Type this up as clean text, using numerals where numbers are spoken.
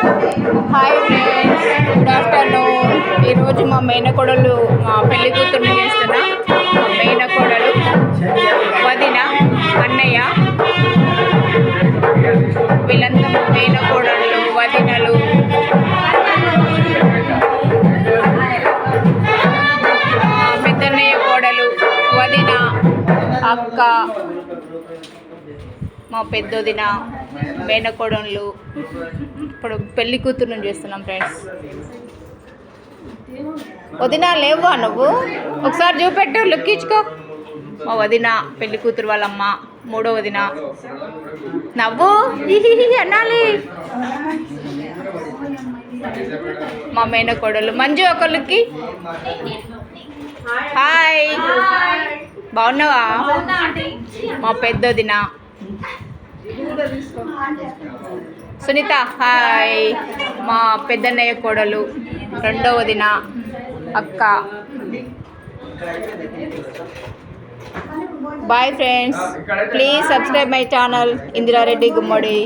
Hi friends, good afternoon. ఈరోజు మా మేనకోడలు మా పెళ్లి కూతుర్ని చేస్తున్నా. మా మేనకోడలు, వదిన, అన్నయ్య, వీళ్ళంతా మా మేనకోడళ్ళు, వదినలు. పెద్దన్నయ్య కోడలు, వదిన, అక్క, మా పెద్దొదిన, మేనకోడళ్ళు. ఇప్పుడు పెళ్లి కూతురుని చేస్తున్నాం ఫ్రెండ్స్. వదిన లేవా నువ్వు? ఒకసారి చూపెట్టు, లుక్ ఇచ్చుకో. మా వదిన, పెళ్లి కూతురు వాళ్ళమ్మ, మూడో వదిన. నవ్వు అనాలి. మా మేనకోడలు మంజు, ఒక లుక్కి. హాయ్, బాగున్నావా? మా పెద్దొదిన సునీత. హాయ్, మా పెద్దన్నయ్య కోడలు, రెండో వదిన, అక్క. Bye friends, please subscribe my channel Indira Reddy Gummadi.